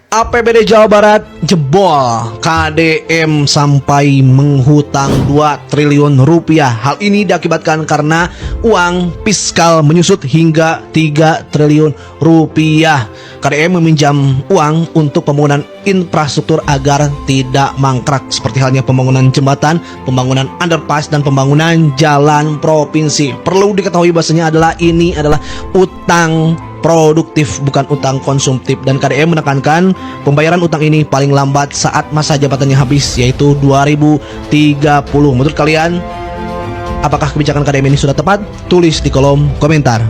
APBD Jawa Barat jebol, KDM sampai menghutang 2 triliun rupiah. Hal ini diakibatkan karena uang fiskal menyusut hingga 3 triliun rupiah. KDM meminjam uang untuk pembangunan infrastruktur agar tidak mangkrak, seperti halnya pembangunan jembatan, pembangunan underpass, dan pembangunan jalan provinsi. Perlu diketahui bahasanya ini adalah utang produktif, bukan utang konsumtif, dan KDM menekankan pembayaran utang ini paling lambat saat masa jabatannya habis, yaitu 2030. Menurut kalian, apakah kebijakan KDM ini sudah tepat? Tulis di kolom komentar.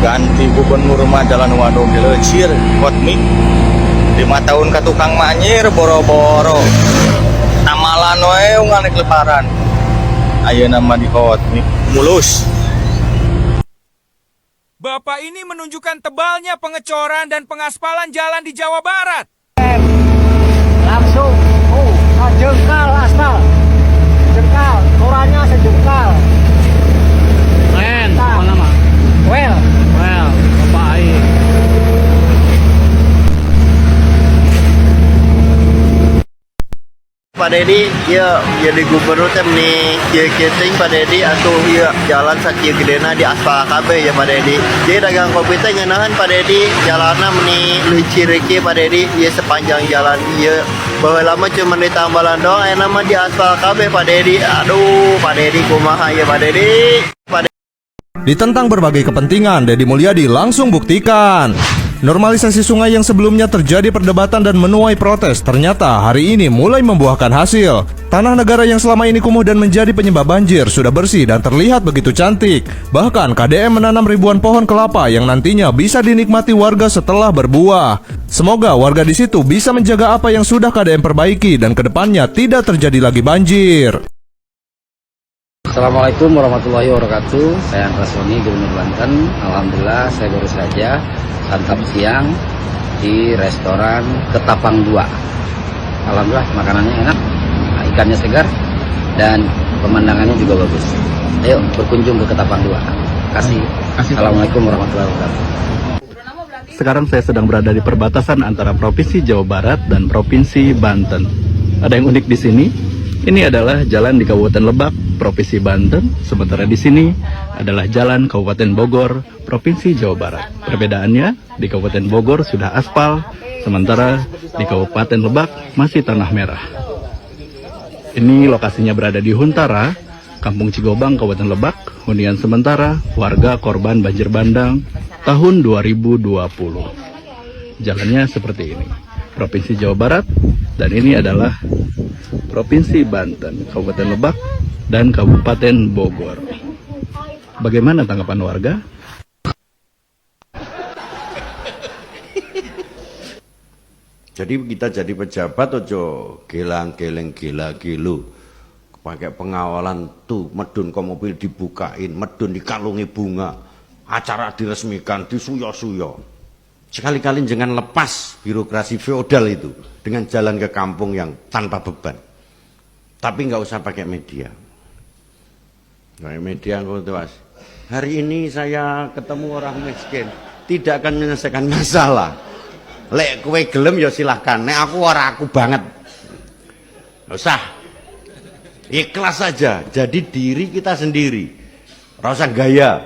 Ganti gubernur mah jalan wano dilecir buat mie 5 tahun ke tukang manyir boro-boro tamalan wae nganek lebaran ayeuna mah di hot mie mulus. Bapak ini menunjukkan tebalnya pengecoran dan pengaspalan jalan di Jawa Barat. Langsung, sejengkal aspal, jengkal, korannya sejengkal. Keren, apa nama? Well, baik. Pak Dedi, ya jadi gubernur teh nih kieu-kieu Pak Dedi atuh ieu jalan sakieu gedena di aspal kabeh ya Pak Dedi. Jadi dagang kopi teh ngeunaheun Pak Dedi, jalanna meni licir ieu Pak Dedi, ieu sepanjang jalan ieu. Baheula mah cuma di tambalan doang, aya mah di aspal kabeh Pak Dedi. Aduh, Pak Dedi kumaha ya Pak Dedi? Ditentang berbagai kepentingan, Deddy Mulyadi langsung buktikan. Normalisasi sungai yang sebelumnya terjadi perdebatan dan menuai protes ternyata hari ini mulai membuahkan hasil. Tanah negara yang selama ini kumuh dan menjadi penyebab banjir sudah bersih dan terlihat begitu cantik. Bahkan KDM menanam ribuan pohon kelapa yang nantinya bisa dinikmati warga setelah berbuah. Semoga warga di situ bisa menjaga apa yang sudah KDM perbaiki dan kedepannya tidak terjadi lagi banjir. Assalamualaikum warahmatullahi wabarakatuh. Saya Rasoni, Gubernur Banten. Alhamdulillah saya baru saja santap siang di restoran Ketapang 2. Alhamdulillah makanannya enak, ikannya segar, dan pemandangannya juga bagus. Ayo berkunjung ke Ketapang 2. Kasih. Assalamualaikum warahmatullahi wabarakatuh. Sekarang saya sedang berada di perbatasan antara Provinsi Jawa Barat dan Provinsi Banten. Ada yang unik di sini. Ini adalah jalan di Kabupaten Lebak, Provinsi Banten. Sementara di sini adalah jalan Kabupaten Bogor, Provinsi Jawa Barat. Perbedaannya, di Kabupaten Bogor sudah aspal, sementara di Kabupaten Lebak masih tanah merah. Ini lokasinya berada di Huntara, Kampung Cigobang, Kabupaten Lebak. Hunian sementara warga korban banjir bandang tahun 2020. Jalannya seperti ini. Provinsi Jawa Barat, dan ini adalah Provinsi Banten, Kabupaten Lebak, dan Kabupaten Bogor. Bagaimana tanggapan warga? Jadi kita jadi pejabat ojo gelang-geleng gila-gilu. Pakai pengawalan tuh, medun ke mobil dibukain, medun dikalungi bunga, acara diresmikan, disuyo-suyo. Sekali-kali jangan lepas birokrasi feodal itu dengan jalan ke kampung yang tanpa beban. Tapi nggak usah pakai media. Pakai media mas. Hari ini saya ketemu orang miskin, tidak akan menyelesaikan masalah. Lek kowe gelem ya silahkan. Nek aku banget. Nggak usah. Ikhlas saja. Jadi diri kita sendiri. Rasa gaya.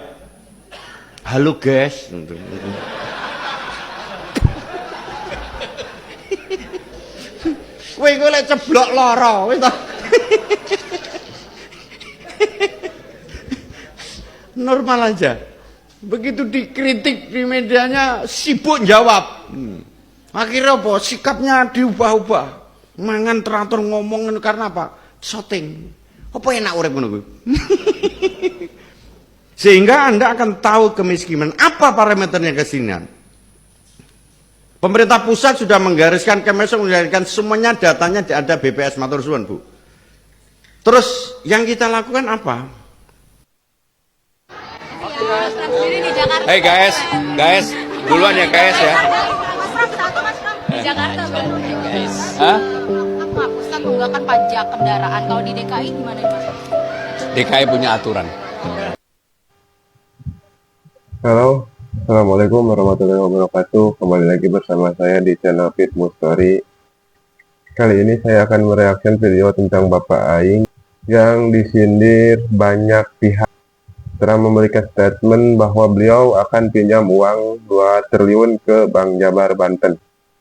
Halo guys. Kowe lek ceblok lara wis to. Normal aja. Begitu dikritik di medianya sibuk jawab. Akhirnya apa? Sikapnya diubah-ubah. Mangan teratur ngomongin karena apa? Shooting. Apa enak urip ngono kuwi? Sehingga Anda akan tahu kemiskinan. Apa parameternya kesinian? Pemerintah pusat sudah menggariskan, Kemensos menggariskan semuanya datanya ada BPS matur suwun, Bu. Terus yang kita lakukan apa? Hey guys, duluan ya guys ya. Di Jakarta guys. Hah? Apa pusat tunggakan pajak kendaraan? Kalau di DKI gimana? DKI punya aturan. Halo, Assalamualaikum warahmatullahi wabarakatuh. Kembali lagi bersama saya di channel Fit Story. Kali ini saya akan mereaksi video tentang Bapak Aing yang disindir banyak pihak setelah memberikan statement bahwa beliau akan pinjam uang 2 triliun ke Bank Jabar Banten.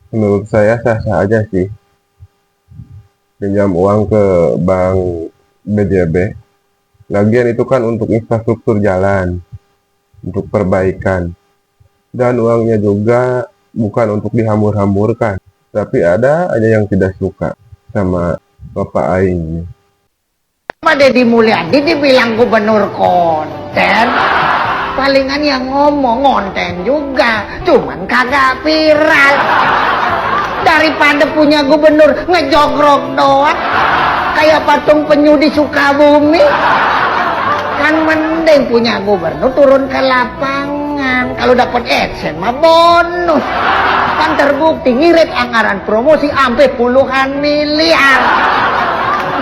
Menurut saya sah-sah aja sih pinjam uang ke Bank BJB. Lagian itu kan untuk infrastruktur jalan, untuk perbaikan. Dan uangnya juga bukan untuk dihambur-hamburkan. Tapi ada aja yang tidak suka sama Bapak Aing. Pak Deddy Mulyadi dibilang gubernur konten. Palingan yang ngomong konten juga, cuman kagak viral. Daripada punya gubernur ngejogrok doang, kayak patung penyu di Sukabumi. Kan mending punya gubernur turun ke lapangan. Kalau dapat adsense mah bonus. Kan terbukti ngirit anggaran promosi sampai puluhan miliar.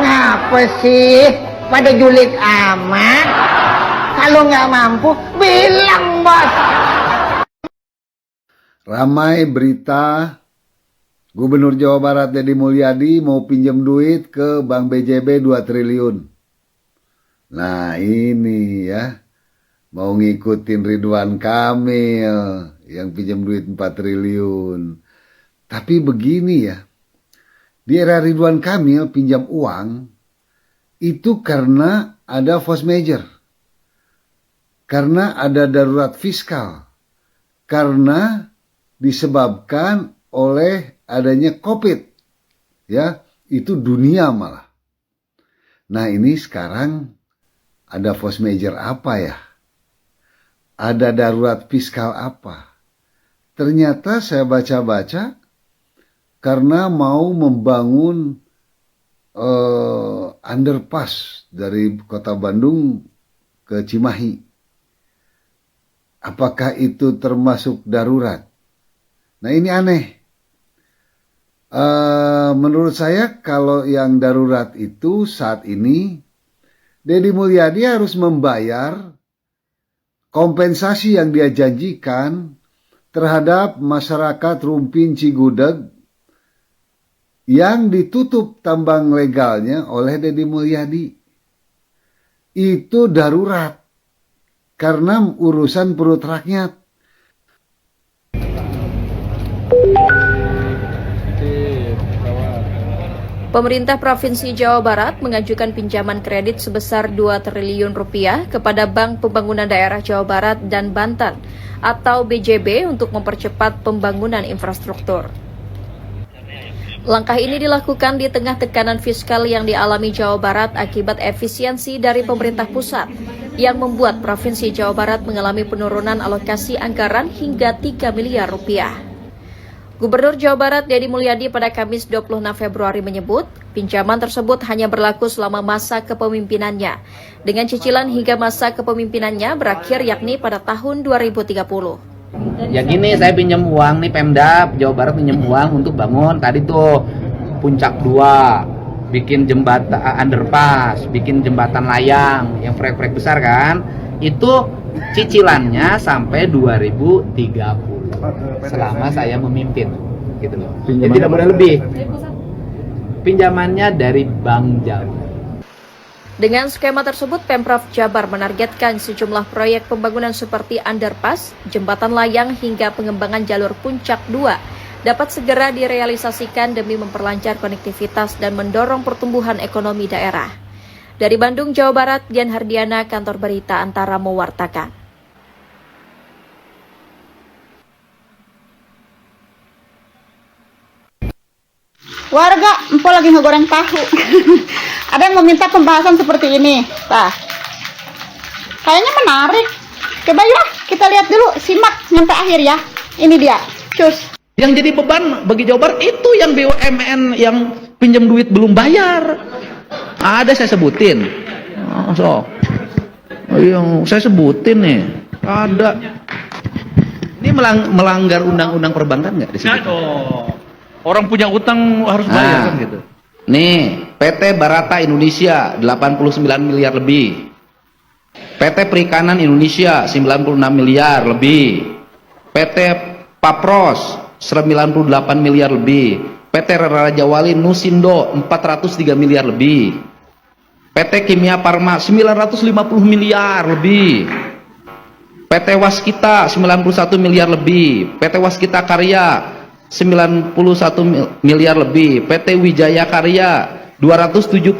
Ngapa sih pada julid amat? Kalau nggak mampu bilang bos. Ramai berita Gubernur Jawa Barat Deddy Mulyadi mau pinjam duit ke Bank BJB 2 triliun. Nah ini ya, mau ngikutin Ridwan Kamil yang pinjam duit 4 triliun. Tapi begini ya, di era Ridwan Kamil pinjam uang itu karena ada force majeure, karena ada darurat fiskal, karena disebabkan oleh adanya COVID, ya itu dunia malah. Nah ini sekarang ada force majeure apa ya? Ada darurat fiskal apa? Ternyata saya baca-baca karena mau membangun underpass dari kota Bandung ke Cimahi. Apakah itu termasuk darurat? Nah ini aneh. Menurut saya kalau yang darurat itu saat ini Deddy Mulyadi harus membayar kompensasi yang dia janjikan terhadap masyarakat Rumpin Cigudeg yang ditutup tambang legalnya oleh Deddy Mulyadi. Itu darurat karena urusan perut rakyat. Pemerintah Provinsi Jawa Barat mengajukan pinjaman kredit sebesar 2 triliun rupiah kepada Bank Pembangunan Daerah Jawa Barat dan Banten atau BJB untuk mempercepat pembangunan infrastruktur. Langkah ini dilakukan di tengah tekanan fiskal yang dialami Jawa Barat akibat efisiensi dari pemerintah pusat yang membuat Provinsi Jawa Barat mengalami penurunan alokasi anggaran hingga 3 miliar rupiah. Gubernur Jawa Barat Deddy Mulyadi pada Kamis 26 Februari menyebut, pinjaman tersebut hanya berlaku selama masa kepemimpinannya, dengan cicilan hingga masa kepemimpinannya berakhir yakni pada tahun 2030. Ya gini, saya pinjam uang nih, Pemda Jawa Barat pinjam uang untuk bangun tadi tuh Puncak 2, bikin jembatan underpass, bikin jembatan layang yang proyek-proyek besar kan, itu cicilannya sampai 2030. Selama saya memimpin gitu loh. Jadi tidak boleh lebih. Pinjamannya dari Bank Jabar. Dengan skema tersebut, Pemprov Jabar menargetkan sejumlah proyek pembangunan seperti underpass, jembatan layang hingga pengembangan jalur Puncak 2 dapat segera direalisasikan demi memperlancar konektivitas dan mendorong pertumbuhan ekonomi daerah. Dari Bandung, Jawa Barat, Dian Hardiana, Kantor Berita Antara mewartakan. Warga, empo lagi ngegoreng tahu. Ada yang meminta pembahasan seperti ini. Nah, kayaknya menarik. Coba ya, kita lihat dulu, simak sampai akhir ya. Ini dia, cus. Yang jadi beban bagi Jawa Barat itu yang BUMN yang pinjam duit belum bayar. Ada saya sebutin. Yang saya sebutin nih, ada. Ini melanggar undang-undang perbankan nggak di sini? Orang punya utang harus bayar kan gitu. Nih, PT Barata Indonesia 89 miliar lebih. PT Perikanan Indonesia 96 miliar lebih. PT Papros 98 miliar lebih, PT Raja Wali Nusindo 403 miliar lebih, PT Kimia Farma 950 miliar lebih, PT Waskita 91 miliar lebih, PT Waskita Karya 91 miliar lebih, PT Wijaya Karya 278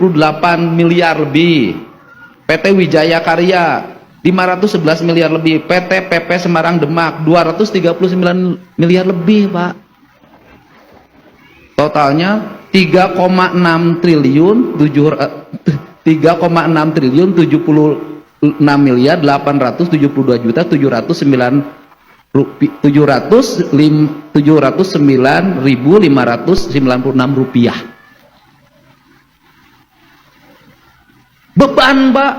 miliar lebih, PT Wijaya Karya 511 miliar lebih, PT PP Semarang Demak 239 miliar lebih, Pak. Totalnya 3,6 triliun 76 miliar 872 juta 709.596 rupiah. Beban, Pak.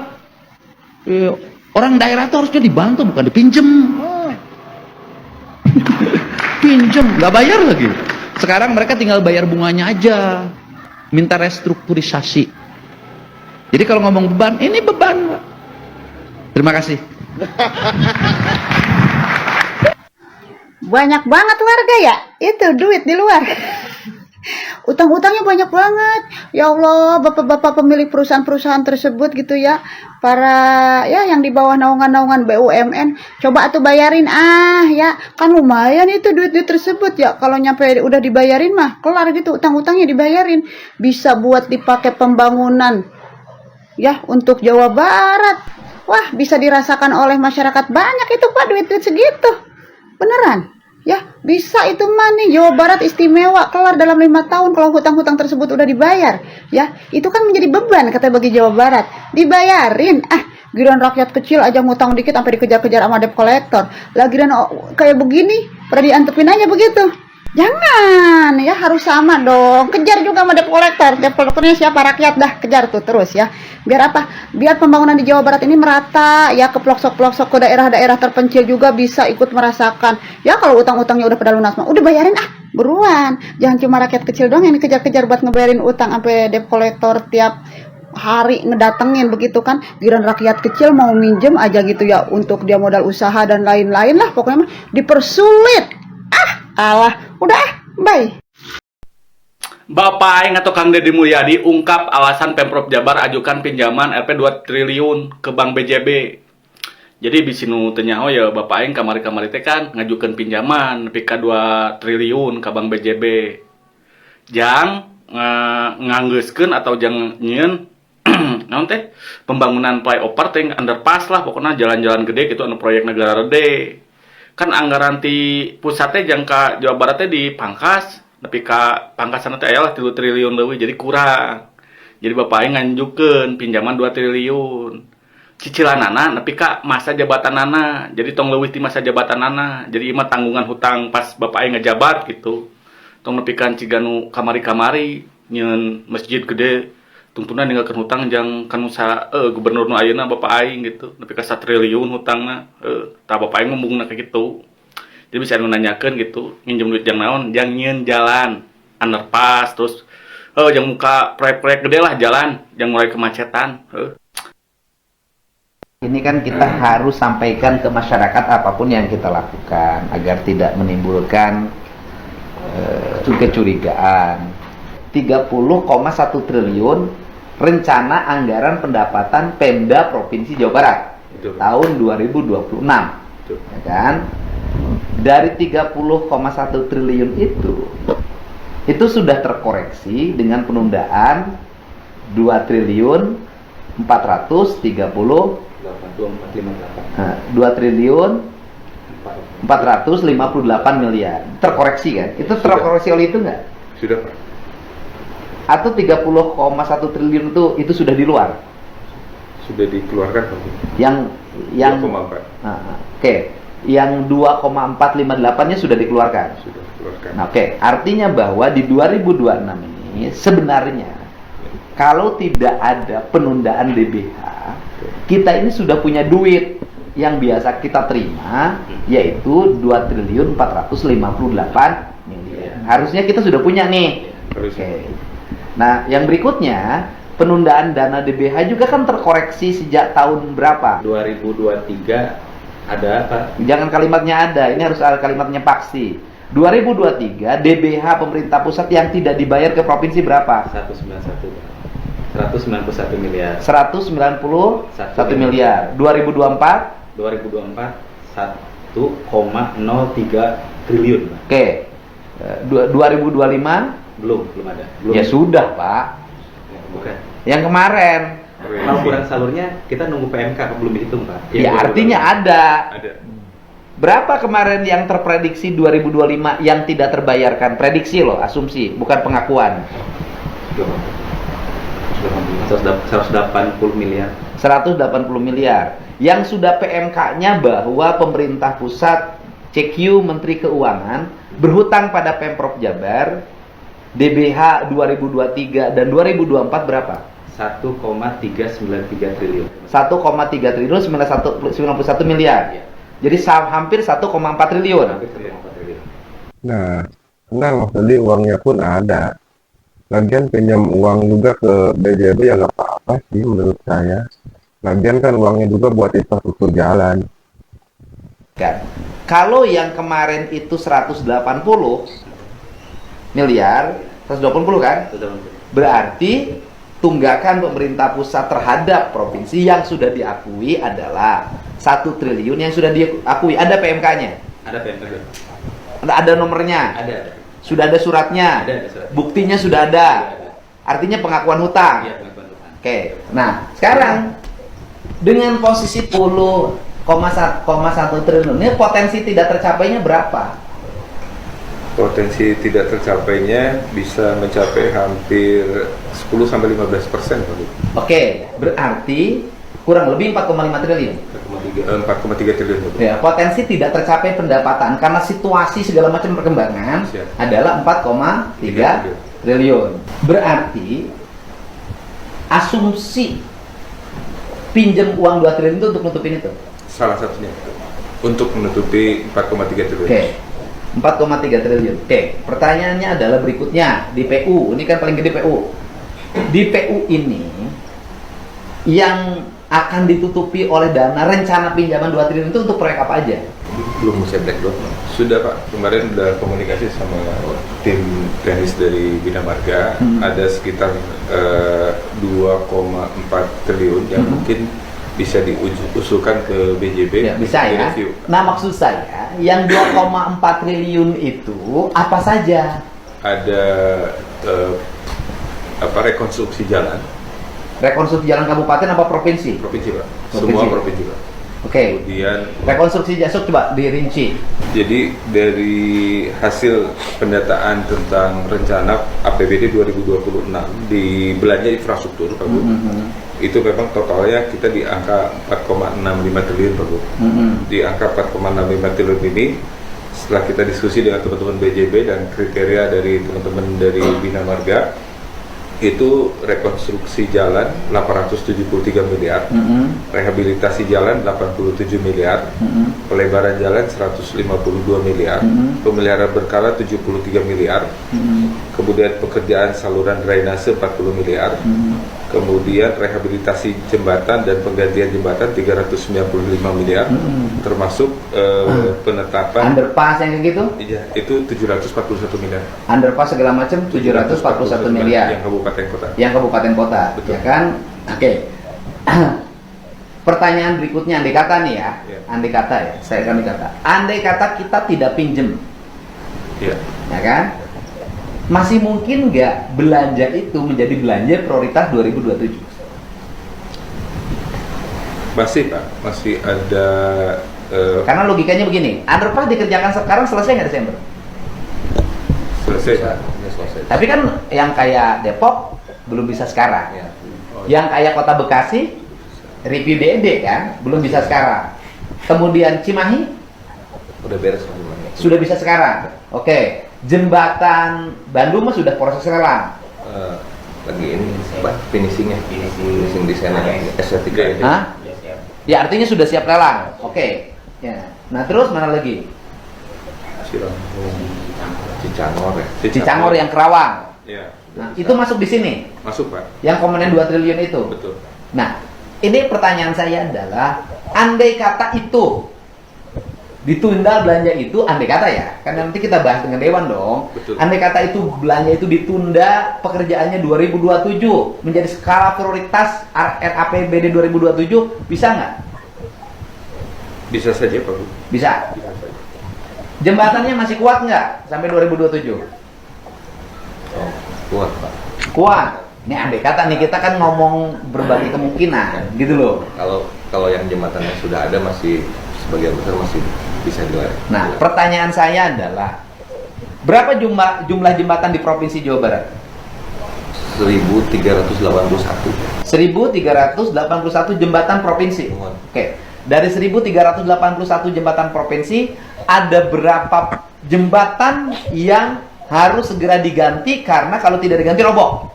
Orang daerah itu harusnya dibantu, bukan dipinjem. Pinjem, nggak bayar lagi. Sekarang mereka tinggal bayar bunganya aja, minta restrukturisasi. Jadi kalau ngomong beban, ini beban, Pak. Terima kasih. Banyak banget warga ya, itu duit di luar. Utang-utangnya banyak banget. Ya Allah, bapak-bapak pemilik perusahaan-perusahaan tersebut gitu ya, para ya yang di bawah naungan-naungan BUMN, coba atuh bayarin ya, kan lumayan itu duit-duit tersebut ya. Kalau nyampe udah dibayarin mah kelar gitu, utang-utangnya dibayarin, bisa buat dipakai pembangunan ya untuk Jawa Barat. Wah, bisa dirasakan oleh masyarakat banyak itu Pak, duit-duit segitu. Beneran. Ya, bisa itu mah nih, Jawa Barat istimewa, kelar dalam 5 tahun kalau hutang-hutang tersebut udah dibayar. Ya, itu kan menjadi beban kata bagi Jawa Barat. Dibayarin. Giliran rakyat kecil aja ngutang dikit sampai dikejar-kejar sama debt collector. Lah giliran kayak begini, pada diantepin aja begitu. Jangan, ya harus sama dong. Kejar juga sama debt collector. Debt collectornya siapa? Rakyat dah, kejar tuh terus ya. Biar apa? Biar pembangunan di Jawa Barat ini merata ya, ke pelosok-pelosok, ke daerah-daerah terpencil juga bisa ikut merasakan. Ya kalau utang-utangnya udah pada lunas mah, udah bayarin buruan. Jangan cuma rakyat kecil doang yang dikejar-kejar buat ngebayarin utang sampai debt collector tiap hari ngedatengin begitu kan. Giliran rakyat kecil mau minjem aja gitu ya, untuk dia modal usaha dan lain-lain lah, pokoknya mah dipersulit. Udah bye. Bapak Aing atau Kang Deddy Mulyadi ungkap alasan Pemprov Jabar ajukan pinjaman Rp 2 triliun ke Bank BJB. Jadi bisinu tanya ya Bapak Aing kamari-kamari teh kan ngajukan pinjaman PK 2 triliun ke Bank BJB. Jang nganggeuskeun atau jang nyieun naon teh pembangunan flyover teh underpass lah, pokoknya jalan-jalan gede gitu anu proyek negara gede. Kan anggaran ti pusat teh jangka Jawa Barat teh dipangkas, tapi ka pangkasan teh aya lah 3 triliun leuwih, jadi kurang. Jadi Bapak Aing ngajukeun pinjaman 2 triliun. Cicilanana nepi ka masa jabatanana. Jadi tong leuwih ti masa jabatanana. Jadi imah tanggungan hutang pas Bapak Aing ngajabat gitu. Tong nepikeun ciganu kamari-kamari nyieun masjid gede. Tungtunan ninggalkeun hutang jang kanu gubernur nu ayeuna Bapak Aing gitu. Nepi ka 1 triliun hutangna. Tah Bapak Aing ngomongna kayak gitu. Jadi bisa nanyakeun gitu, nginjem duit jang naon, jang nyieun jalan underpass, terus jang muka proyek-proyek gede lah jalan, jang mulai kemacetan. Ini kan kita harus sampaikan ke masyarakat apapun yang kita lakukan agar tidak menimbulkan kecurigaan. 30,1 triliun rencana anggaran pendapatan Pemda Provinsi Jawa Barat tahun 2026. Ya kan? Dari 30,1 triliun itu sudah terkoreksi dengan penundaan 2 triliun 430 2 triliun 458 miliar. Terkoreksi kan? Itu terkoreksi oleh itu enggak? Sudah, Pak. Atau 30,1 triliun itu sudah di luar? Sudah dikeluarkan, Pak. Yang 2,4. Oke. Yang 2,458-nya sudah dikeluarkan. Sudah dikeluarkan. Nah, oke. Artinya bahwa di 2026 ini sebenarnya kalau tidak ada penundaan DBH, kita ini sudah punya duit yang biasa kita terima, yaitu 2 triliun 458 miliar. Harusnya kita sudah punya nih. Oke. Nah, yang berikutnya, penundaan dana DBH juga kan terkoreksi sejak tahun berapa? 2023 Ada apa? Jangan kalimatnya ada, ini harus ada kalimatnya pasti. 2023 DBH pemerintah pusat yang tidak dibayar ke provinsi berapa? 191 miliar. 191 miliar. 2024? 2024 1,03 triliun. Oke. 2025? Belum ada. Ya sudah, Pak. Bukan. Yang kemarin. Kalau kurang salurnya kita nunggu PMK belum dihitung, Pak. Ya artinya ada. Ada. Berapa kemarin yang terprediksi 2025 yang tidak terbayarkan? Prediksi loh, asumsi, bukan pengakuan. 180 miliar. 180 miliar. Yang sudah PMK-nya bahwa pemerintah pusat CQ Menteri Keuangan berhutang pada Pemprov Jabar DBH 2023 dan 2024 berapa? 1,393 triliun. 1,3 triliun 91 miliar. Ya. Jadi hampir 1,4 triliun. Nah, tenang Mas Dodi, uangnya pun ada. Lagian pinjam uang juga ke BJB ya nggak apa-apa sih menurut saya. Lagian kan uangnya juga buat infrastruktur jalan. Kan. Kalau yang kemarin itu 180 miliar, 120 kan? Berarti tunggakan pemerintah pusat terhadap provinsi yang sudah diakui adalah 1 triliun yang sudah diakui. Ada PMK-nya? Ada PMK. Ada nomornya? Ada. Sudah ada suratnya? Ada surat. Buktinya sudah ada? Artinya pengakuan hutang? Iya, pengakuan hutang. Oke. Nah, sekarang dengan posisi 10,1 triliun ini potensi tidak tercapainya berapa? Potensi tidak tercapainya bisa mencapai hampir 10-15%. Oke, berarti kurang lebih 4,5 triliun. 4,3 triliun. Ya, potensi tidak tercapai pendapatan karena situasi segala macam perkembangan adalah 4,3 triliun. Berarti asumsi pinjam uang 2 triliun itu untuk nutupin itu? Salah satunya untuk menutupi 4,3 triliun. Oke. 4,3 triliun. Oke, pertanyaannya adalah berikutnya di PU. Ini kan paling gede PU. Di PU ini yang akan ditutupi oleh dana rencana pinjaman 2 triliun itu untuk proyek apa aja? Belum saya breakdown. Sudah Pak, kemarin udah komunikasi sama tim teknis dari Bina Marga. Ada sekitar 2,4 triliun yang mungkin bisa diusulkan ke BJB. Ya, bisa ya. Nah, maksud saya yang 2,4 triliun itu apa saja? Ada rekonstruksi jalan. Rekonstruksi jalan kabupaten apa provinsi? Provinsi Pak. Provinsi. Semua provinsi Pak. Oke. Kemudian rekonstruksi jasuk coba dirinci. Jadi dari hasil pendataan tentang rencana APBD 2026 di belanja infrastruktur Pak Bu, itu memang totalnya kita di angka 4,65 triliun Pak Bu. Di angka 4,65 triliun ini setelah kita diskusi dengan teman-teman BJB dan kriteria dari teman-teman dari Bina Marga, itu rekonstruksi jalan 873 miliar, rehabilitasi jalan 87 miliar, pelebaran jalan 152 miliar, pemeliharaan berkala 73 miliar, kemudian pekerjaan saluran drainase 40 miliar, kemudian rehabilitasi jembatan dan penggantian jembatan 395 miliar, termasuk penetapan underpass yang kayak gitu? Iya, itu 741 miliar. Underpass segala macam 741 miliar. Yang kabupaten kota. Yang kabupaten kota, ya kan? Oke. Pertanyaan berikutnya, andai kata nih ya, andai kata ya, saya akan dikata, andai kata kita tidak pinjem, ya kan? Masih mungkin nggak belanja itu menjadi belanja prioritas 2027? Masih Pak, masih ada. Karena logikanya begini, underpass dikerjakan sekarang, selesai nggak Desember? Selesai Pak. Tapi kan yang kayak Depok belum bisa sekarang. Yang kayak Kota Bekasi review DED kan belum bisa sekarang. Kemudian Cimahi udah beres sudah bisa sekarang. Oke, jembatan Bandung mah sudah proses lelang. Lagi ini finishing desainnya estetika. Hah? Ya artinya sudah siap lelang. Oke. Ya. Nah terus mana lagi? Cicangor ya. Cicangor yang Kerawang. Ya. Nah, itu masuk di sini. Masuk Pak. Yang komponen 2 triliun itu. Betul. Nah, ini pertanyaan saya adalah andai kata itu Ditunda belanja itu, andai kata ya, kan nanti kita bahas dengan Dewan dong. Betul. Andai kata itu belanja itu ditunda, pekerjaannya 2027 menjadi skala prioritas RAPBD 2027, bisa nggak? Bisa saja Pak Bu. Bisa. Bisa saja. Jembatannya masih kuat nggak sampai 2027? Oh, kuat Pak. Kuat. Ini andai kata nih, kita kan ngomong berbagai kemungkinan, gitu loh. Kalau yang jembatannya sudah ada masih sebagian besar masih bisa dilayani. Nah, pertanyaan saya adalah berapa jumlah jembatan di Provinsi Jawa Barat? 1381. 1381 jembatan provinsi. Oke. Dari 1381 jembatan provinsi, ada berapa jembatan yang harus segera diganti karena kalau tidak diganti roboh?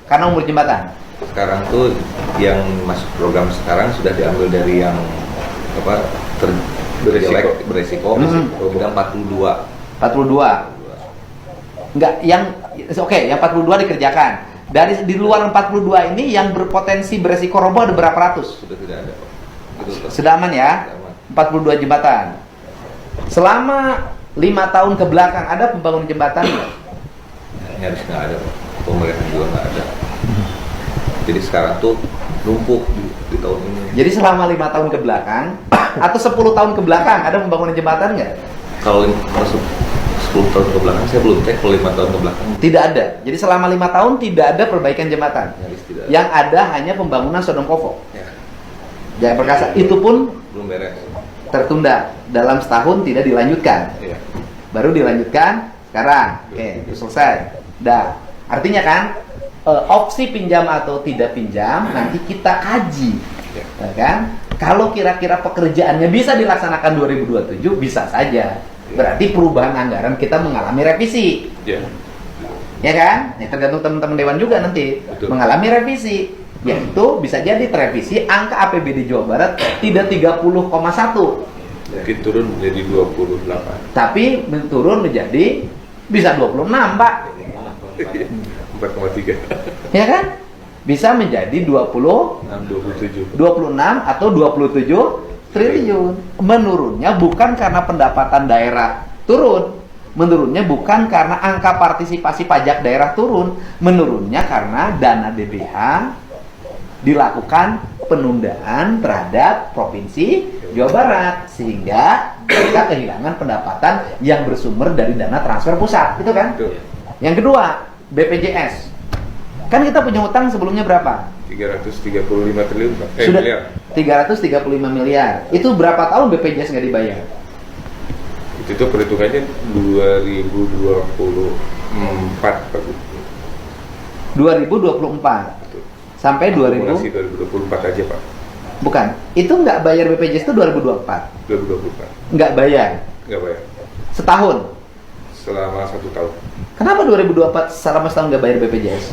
Karena umur jembatan. Sekarang tuh yang masuk program sekarang sudah diambil dari yang apa beresiko kemudian 42. 42. Enggak, yang yang 42 dikerjakan. Di luar 42 ini yang berpotensi beresiko roboh ada berapa ratus? Sudah tidak ada, Pak. Betul, Sudah aman ya? 42 jembatan. Selama 5 tahun ke belakang ada pembangunan jembatan nggak? Nyaris nggak ada, Pak. Pemerintahan juga nggak ada. Jadi sekarang tuh numpuk di tahun ini. Jadi selama 5 tahun ke belakang atau 10 tahun ke belakang ada pembangunan jembatan nggak? Kalau masuk 10 tahun ke belakang saya belum cek, kalau 5 tahun ke belakang Tidak ada. Jadi selama 5 tahun tidak ada perbaikan jembatan. nyaris tidak ada. Yang ada hanya pembangunan Sodong Kovo. Ya. Jaya Perkasa itu pun Belum beres. tertunda dalam setahun, tidak dilanjutkan. Iya. Baru dilanjutkan sekarang. Oke, itu selesai. Dah. Artinya kan opsi pinjam atau tidak pinjam nanti kita kaji. Ya kan? Kalau kira-kira pekerjaannya bisa dilaksanakan 2027 bisa saja. Berarti perubahan anggaran kita mengalami revisi. Ya. Ya kan? Ini tergantung teman-teman Dewan juga nanti. Betul. Mengalami revisi. Yaitu bisa jadi revisi angka APBD Jawa Barat tidak 30,1. Mungkin turun menjadi 28. Tapi turun menjadi bisa 26, Pak. 4,3. Ya kan? Bisa menjadi 27. 26 atau 27 triliun. Menurunnya bukan karena pendapatan daerah turun. Menurunnya bukan karena angka partisipasi pajak daerah turun. Menurunnya karena dana DBH dilakukan penundaan terhadap Provinsi Jawa Barat. Sehingga mereka kehilangan pendapatan yang bersumber dari dana transfer pusat. Gitu kan? Yang kedua, BPJS. Kan kita punya utang sebelumnya berapa? 335 triliun, Pak. Sudah Miliar. 335 miliar. Itu berapa tahun BPJS nggak dibayar? Itu tuh perhitungannya 2024, Pak. 2024. Sampai 2000. Akumulasi 2024 aja, Pak. Bukan. Itu nggak bayar BPJS itu 2024. 2024. Nggak bayar. Nggak bayar. Setahun. Selama 1 tahun. Kenapa 2024 selama setahun nggak bayar BPJS?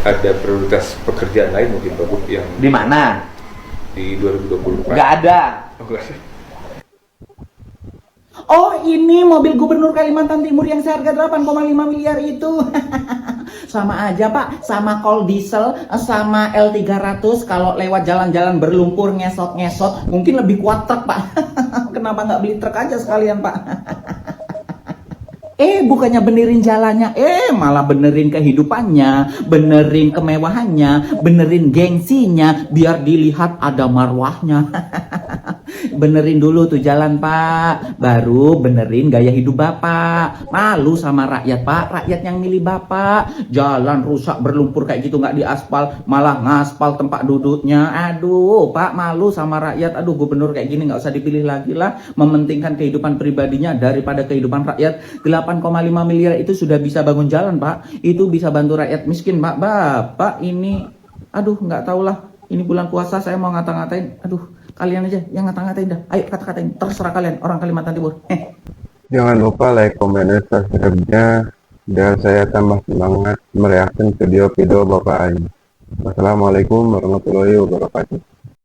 Ada prioritas pekerjaan lain mungkin, Pak Bu, yang Di mana? di 2024. Nggak ada. Oh, nggak ada. Oh, ini mobil gubernur Kalimantan Timur yang seharga 8,5 miliar itu. Sama aja, Pak, sama kol diesel, sama L300 kalau lewat jalan-jalan berlumpur ngesot-ngesot, mungkin lebih kuat truk, Pak. Kenapa nggak beli truk aja sekalian, Pak? Bukannya benerin jalannya, malah benerin kehidupannya, benerin kemewahannya, benerin gengsinya, biar dilihat ada marwahnya. Benerin dulu tuh jalan, Pak, baru benerin gaya hidup Bapak. Malu sama rakyat, Pak, rakyat yang milih Bapak. Jalan rusak berlumpur kayak gitu nggak diaspal, malah ngaspal tempat duduknya. Aduh, Pak, malu sama rakyat. Aduh, gubernur kayak gini nggak usah dipilih lagi lah, mementingkan kehidupan pribadinya daripada kehidupan rakyat. 8,5 miliar itu sudah bisa bangun jalan, Pak. Itu bisa bantu rakyat miskin, Pak. Bapak ini, aduh, nggak tahulah. Ini bulan puasa saya mau ngata-ngatain. Aduh, kalian aja yang ngata-ngatain dah. Ayo kata-katain, terserah kalian orang Kalimantan Timur. Jangan lupa like, komen, dan subscribe-nya dan saya tambah semangat mereaksi video-video Bapak Aing. Wassalamualaikum warahmatullahi wabarakatuh.